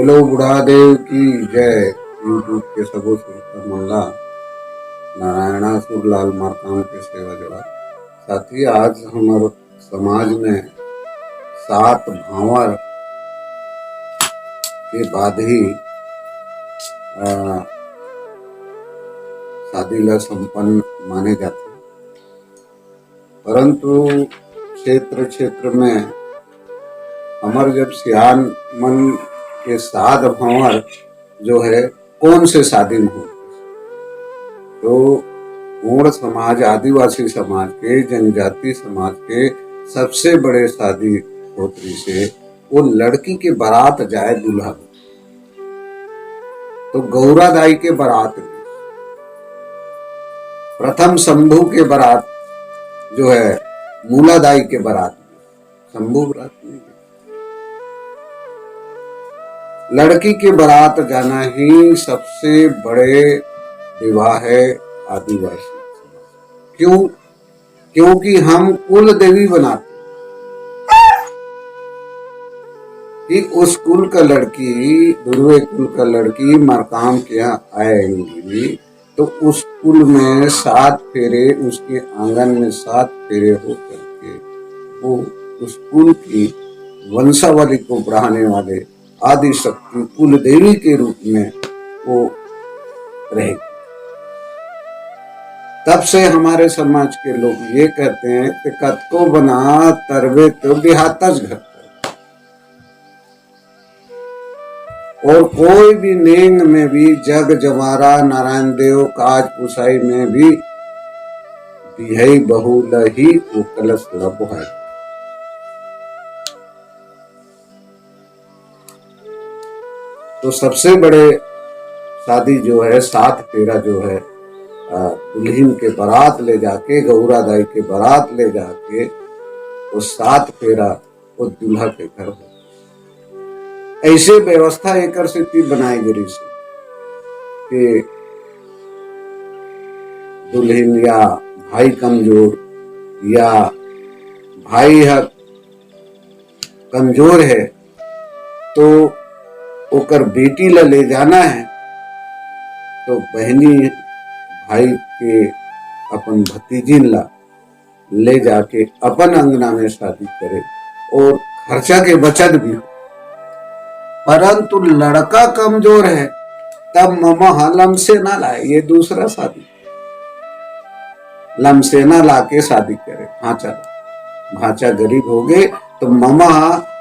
बोलो बुढ़ादेव की जय। यूट्यूब के सबो श्रोता मन ला नारायणासुर लाल मारकाम के सेवा जवाब। साथी आज हमारे समाज में 7 भावर के बाद ही शादी ला संपन्न माने जाते, परंतु क्षेत्र क्षेत्र में हमारे जब सियान मन के 7 भावर जो है कौन से शादी में हो, तो गौड़ समाज, आदिवासी समाज के, जनजाति समाज के सबसे बड़े शादी होतरी से वो लड़की के बारात जाए दूल्हा, तो गौरा दाई के बारात में प्रथम शंभू के बारात जो है मूला दाई के बारात में, शंभू बारात नहीं, लड़की के बारात जाना ही सबसे बड़े विवाह है आदिवासी समाज। क्यों? क्योंकि हम कुल देवी बनाते कि उस कुल का लड़की, दुर्वे कुल का लड़की मरकाम के यहाँ आएंगी तो उस कुल में 7 फेरे, उसके आंगन में 7 फेरे हो करके वो उस कुल की वंशावली को बढ़ाने वाले आदि शक्ति कुल देवी के रूप में वो रहेगी। तब से हमारे समाज के लोग ये कहते हैं कि कत को बना तरवे तो बिहातज घर, और कोई भी नेंग में भी, जग जमारा नारायण देव काज पुसाई में भी बिहई बहु लही को कलश लब है। तो सबसे बड़े शादी जो है 7 फेरा जो है दुल्हन के बारात ले जाके, गौरा दाई के बारात ले जाके वो 7 फेरा वो दूल्हा के घर हो। ऐसे व्यवस्था एकर से बनाई गई से कि दुल्हन या भाई कमजोर या भाई कमजोर है तो ओकर बेटी ला ले जाना है, तो बहनी भाई के अपन भतीजी ला ले जाके अपन अंगना में शादी करे और खर्चा के बचत भी हो। परंतु लड़का कमजोर है तब ममा लमसेना लाए, ये दूसरा शादी, लमसेना लाके शादी करे। भांचा गरीब हो गए तो ममा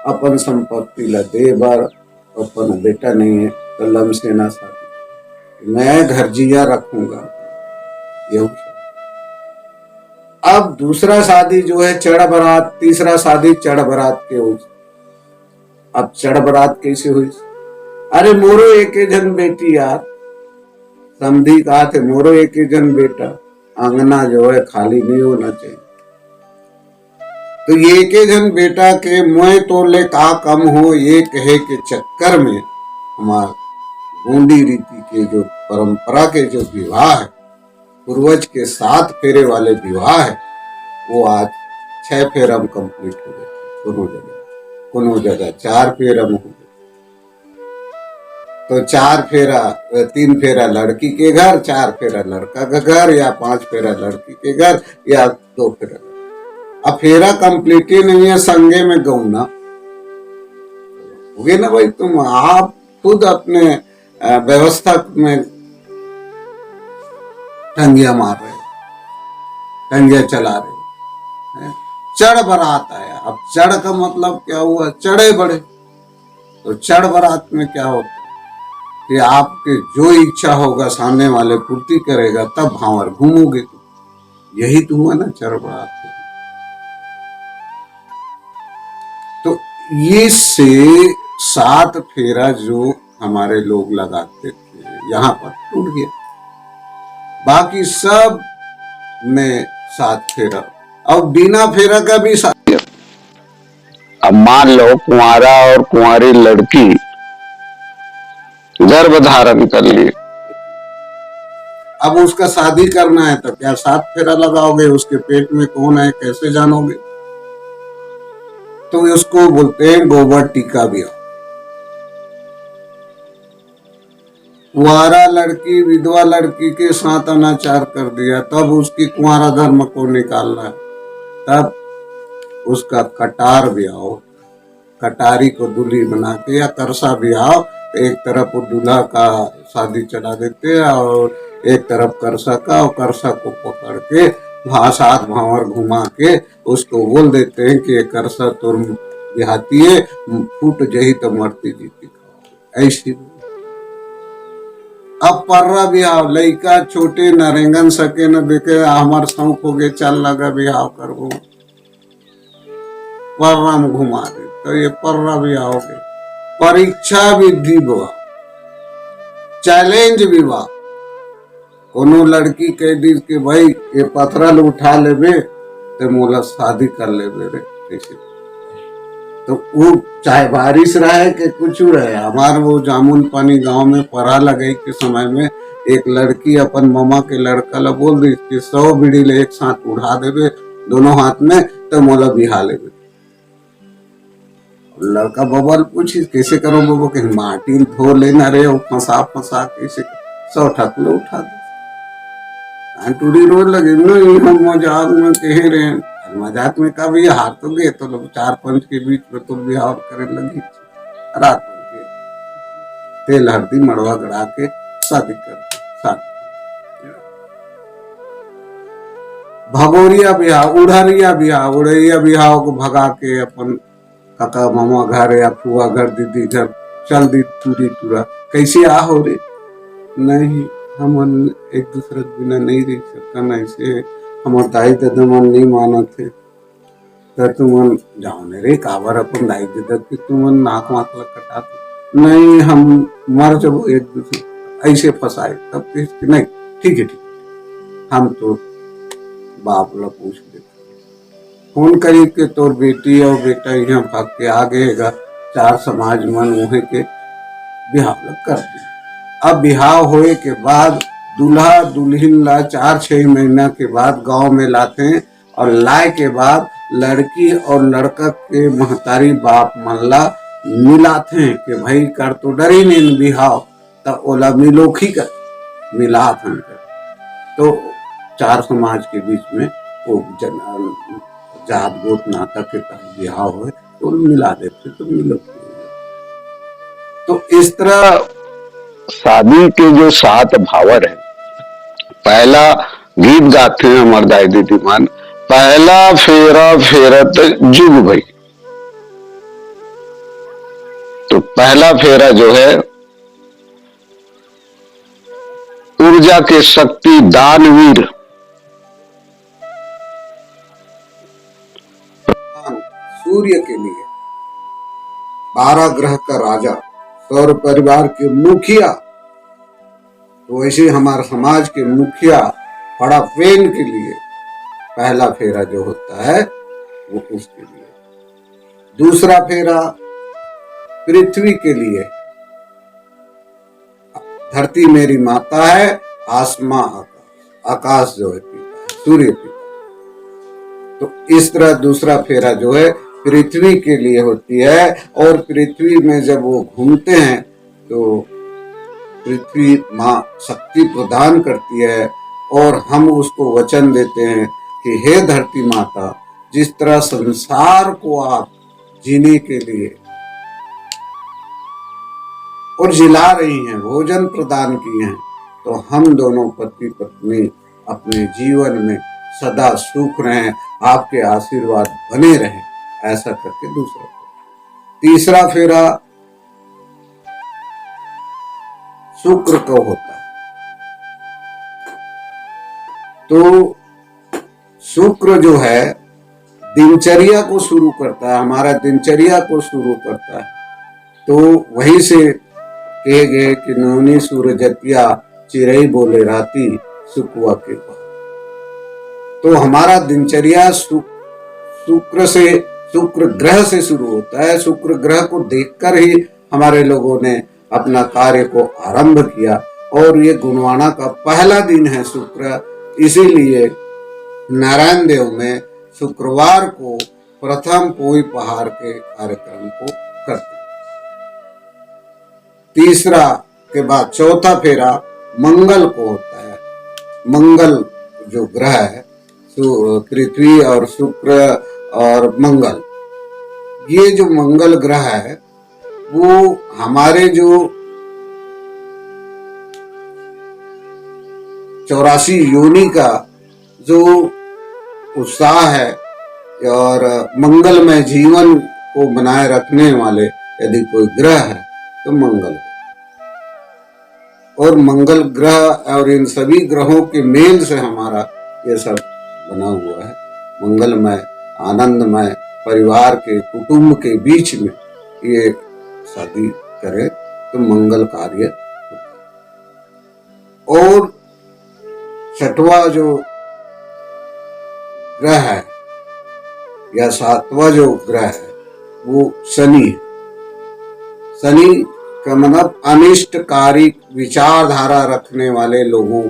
अपन संपत्ति ला दे बार, अपन बेटा नहीं है तो लमसेना शादी, मैं घर जिया रखूंगा। अब दूसरा शादी जो है चढ़ बारात, तीसरा शादी चढ़ बारात के हो। अब चढ़ बारात कैसे हुई? अरे मोरो एक जन बेटी यार, समझी कहा थे मोरो एक जन बेटा, अंगना जो है खाली नहीं होना चाहिए। तो ये एक जन बेटा के मुँह तोले का कम हो, ये कहे के चक्कर में हमार गोंडी रीति के जो परंपरा के जो विवाह है, पूर्वज के 7 फेरे वाले विवाह है, वो आज 6 फेरा में कंप्लीट हो गए। कोनो जगह 4 फेरा में हो गए। तो 4 फेरा, 3 फेरा लड़की के घर, 4 फेरा लड़का का घर, या 5 फेरा लड़की के घर, या 2 फेरा। अब फेरा कंप्लीट ही नहीं है, संगे में गौना हो गए ना भाई। तुम आप खुद अपने व्यवस्था में टंगिया मार रहे, टंगिया चला रहे। चढ़ बारात आया, अब चढ़ का मतलब क्या हुआ? चढ़े बड़े। तो चढ़ बारात में क्या होता है कि आपके जो इच्छा होगा सामने वाले पूर्ति करेगा, तब भावर घूमोगे। तो यही तो हुआ ना चढ़ बारात। तो ये से 7 फेरा जो हमारे लोग लगाते थे यहाँ पर टूट गया। बाकी सब में 7 फेरा, अब बिना फेरा का भी 7। अब मान लो कुंवारा और कुंवारी लड़की गर्भ धारण कर लिए, अब उसका शादी करना है तो क्या 7 फेरा लगाओगे? उसके पेट में कौन है कैसे जानोगे? तो उसको बोलते हैं गोबर टीका ब्याह। कुंवारा लड़की विधवा लड़की के साथ अनाचार कर दिया, तब उसकी कुंवारा धर्म को निकालना है, तब उसका कटार ब्याह, कटारी को दूल्ही बना के, या करसा ब्याह, एक तरफ वो दूल्हा का शादी चला देते हैं और एक तरफ करसा का, और करसा को पकड़ के वहां सात भावर घुमा के उसको बोल देते हैं कि ये करसा तो देहाती है, फूट जही तो मरती जीती खाओ, ऐसी। अब पर्रा ब्याह, लड़का छोटे न रेंगन सके न देखे, हमार शौक हो गए चल लगा ब्याह करबो, पर्रा में घुमा दे, तो ये पर्रा ब्याह हो गए। परीक्षा विधि विवाह, चैलेंज विवाह, कोनो लड़की कह दी कि भाई ये पथरल उठा लेबे तो मोला शादी कर लेबे रे, ऐसे तो वो चाहे बारिश रहे कि कुछ रहे। हमारे वो जामुन पानी गांव में पढ़ा लगे के समय में एक लड़की अपन मामा के लड़का ला बोल दी कि 100 बीड़ी ले एक साथ उड़ा देवे दोनों हाथ में तो मोला बिहा लेबे। लड़का बबल पूछी कैसे करो बबो के, माटी धो लेना रे और फंसा फंसा कैसे 100 ठकलो उठा दे। टूरी रोज लगे नहीं, हम मजाक में कह रहे हैं, मजाक में का भी हार तो गए तो लोग 4-5 के बीच में तो बिहार करे लगी, रात के तेल हल्दी मड़वा गड़ा के शादी कर। भगोरिया ब्याह, उड़हरिया ब्याह, उड़ैया ब्याह को भगा के अपन काका मामा घर या फुआ घर दीदी घर चल दी टूरी टूरा, कैसे आ हो रे, नहीं हम एक दूसरे के बिना नहीं रह सकता, ऐसे हमारे दाई दादा मन नहीं माना थे तो तुमन जाओ ने रे काबर अपन दाई दादा के तुमन नाक वाक कटा, नहीं हम मर जब एक दूसरे ऐसे फंसाए, तब नहीं ठीक है ठीक, हम तो बाप ला पूछ लेते फोन करी के तोर बेटी और बेटा यहाँ भाग के आ गएगा, 4 समाज मन वहे के बिहाव कर दिया। अब बिहाव होए के बाद दूल्हा दुल्हन ला 4-6 महीना के बाद गांव में लाते हैं, और लाए के बाद लड़की और लड़का के महतारी बाप मल्ला मिलाते हैं कि भाई कर तो डरी नहीं बिहाव, तब ओला मिलोखी कर मिलात हैं, तो 4 समाज के बीच में वो जात गोत नाता के तहत बिहाव हुए तो मिला देते तो मिलोखी। तो इस तरह शादी के जो 7 भावर है, पहला गीत गाते हैं हमारे दाई दीदी मान, पहला फेरा फेरत जुग भई। तो पहला फेरा जो है ऊर्जा के शक्ति दानवीर सूर्य के लिए 12 ग्रह का राजा, सौर परिवार के मुखिया, तो वैसे हमारे समाज के मुखिया बड़ा फेन के लिए पहला फेरा जो होता है वो उसके लिए। दूसरा फेरा पृथ्वी के लिए, धरती मेरी माता है, आसमां आकाश, आकाश जो है पिता, सूर्य पिता। तो इस तरह दूसरा फेरा जो है पृथ्वी के लिए होती है, और पृथ्वी में जब वो घूमते हैं तो पृथ्वी माँ शक्ति प्रदान करती है, और हम उसको वचन देते हैं कि हे धरती माता, जिस तरह संसार को आप जीने के लिए और जिला रही हैं, भोजन प्रदान किए हैं, तो हम दोनों पति पत्नी अपने जीवन में सदा सुख रहें, आपके आशीर्वाद बने रहें, ऐसा करके दूसरा। तीसरा फेरा शुक्र को होता है, तो शुक्र जो है दिनचर्या को शुरू करता है, हमारा दिनचर्या को शुरू करता है। तो वहीं से कहे गए कि नौनी सूरजतिया चिरई बोले राती सुकुआ के पास। तो हमारा दिनचर्या शुक्र ग्रह से शुरू होता है। शुक्र ग्रह को देखकर ही हमारे लोगों ने अपना कार्य को आरंभ किया, और ये गुणवाना का पहला दिन है शुक्र, इसीलिए नारायण देव में शुक्रवार को प्रथम पोई पहाड़ के कार्यक्रम को करते। तीसरा उसके बाद चौथा फेरा मंगल को होता है। मंगल जो ग्रह है, पृथ्वी और शुक्र और मंगल, ये जो मंगल ग्रह है वो हमारे जो 84 योनि का जो उत्साह है और मंगलमय जीवन को बनाए रखने वाले यदि कोई ग्रह है तो मंगल है। और मंगल ग्रह और इन सभी ग्रहों के मेल से हमारा ये सब बना हुआ है। मंगलमय आनंदमय परिवार के कुटुंब के बीच में ये शादी करे तो मंगल कार्य होता है। और छठवां जो ग्रह है या सातवां जो ग्रह है वो शनि है। शनि का मतलब अनिष्टकारी विचारधारा रखने वाले लोगों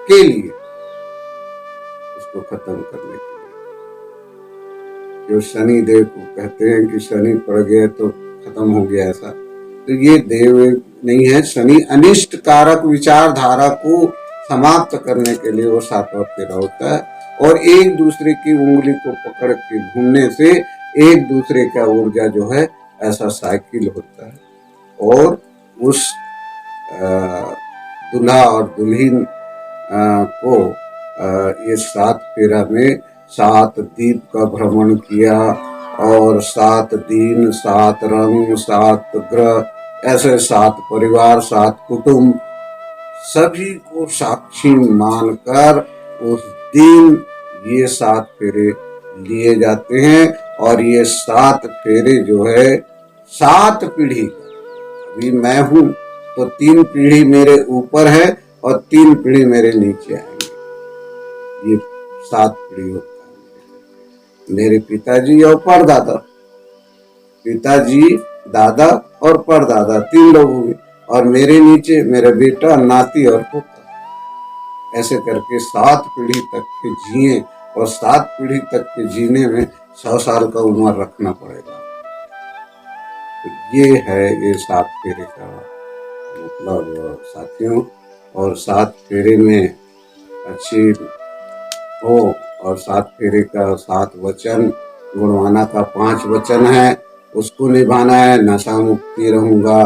के लिए, इसको खत्म करने के लिए। जो शनि देव को कहते हैं कि शनि पड़ गया तो खत्म हो गया, ऐसा तो ये देव नहीं है। शनि अनिष्ट कारक विचारधारा को समाप्त करने के लिए वो सातवां फेरा होता है। और एक दूसरे की उंगली को पकड़ के घूमने से एक दूसरे का ऊर्जा जो है ऐसा साइकिल होता है। और उस दूल्हा और दुल्हन को ये 7 फेरा में 7 द्वीप का भ्रमण किया और 7 दिन 7 रंग 7 ग्रह, ऐसे 7 परिवार 7 कुटुंब सभी को साक्षी मानकर उस दिन ये 7 फेरे लिए जाते हैं। और ये 7 फेरे जो है 7 पीढ़ी, अभी मैं हूं तो 3 पीढ़ी मेरे ऊपर है और 3 पीढ़ी मेरे नीचे आएंगे। ये 7 पीढ़ी होता है। मेरे पिताजी और परदादा, पिताजी दादा और परदादा 3 लोग हुए, और मेरे नीचे मेरा बेटा नाती और पोता। ऐसे करके 7 पीढ़ी तक के जिए, और 7 पीढ़ी तक के जीने में 100 साल का उम्र रखना पड़ेगा। तो ये है ये 7 फेरे का मतलब साथियों। और 7 फेरे में अच्छी हो, और 7 फेरे का 7 वचन, गुणवाना का 5 वचन है, उसको निभाना है। नशा मुक्ति रहूंगा,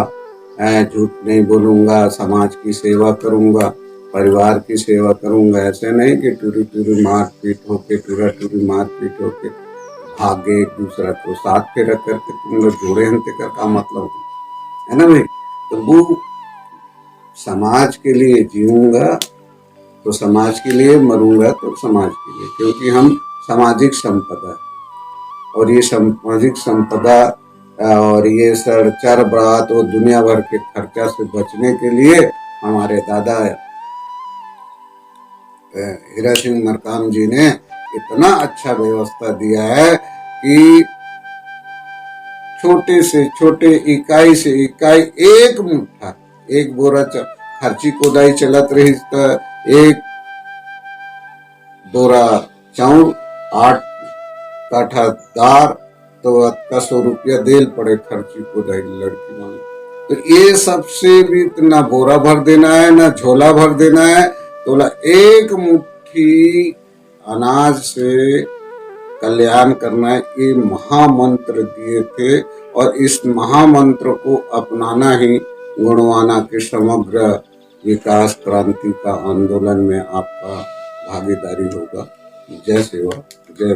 झूठ नहीं बोलूंगा, समाज की सेवा करूंगा, परिवार की सेवा करूंगा। ऐसे नहीं कि टूरी टूरी मारपीट होके, टूरा टूरी मारपीट होके भागे एक दूसरा को। 7 फेरा करके तुम लोग जोड़े हंते का मतलब है ना भाई। तो वो समाज के लिए जीऊंगा तो समाज के लिए, मरूंगा तो समाज के लिए, क्योंकि हम सामाजिक संपदा है। और ये सामाजिक संपदा और ये चार बारात और दुनिया भर के खर्चा से बचने के लिए हमारे दादा हीरा सिंह मरकाम जी ने इतना अच्छा व्यवस्था दिया है कि छोटे से छोटे इकाई से इकाई एक मुट्ठा, एक बोरा खर्ची कोदाई चलत रही तो एक बोरा चाउर 8 काठा दार तो 100 रुपया देल पड़े खर्ची कोदाई लड़की मांग। तो ये सबसे भी इतना बोरा भर देना है ना झोला भर देना है, तो एक मुट्ठी अनाज से कल्याण करना है। ये महामंत्र दिए थे, और इस महामंत्र को अपनाना ही गुणवाना के समग्र विकास क्रांति का आंदोलन में आपका भागीदारी होगा। जय सेवा, जय